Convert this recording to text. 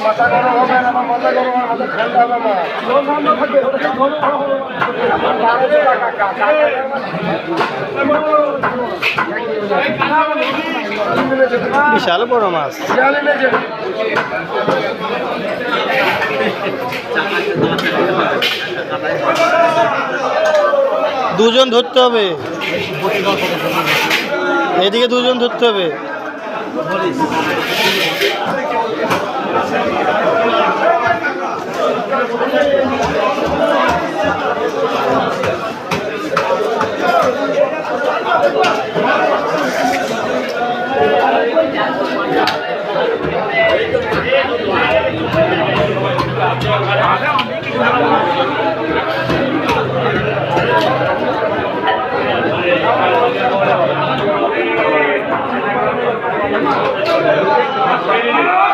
মাথা গরম হবে না, আমার মাথা গরম আর মাথা ঠান্ডা হবে না। বিশাল বড় মাছ। দুজন ধরতে হবে, এদিকে দুজন ধরতে হবে। Thank you.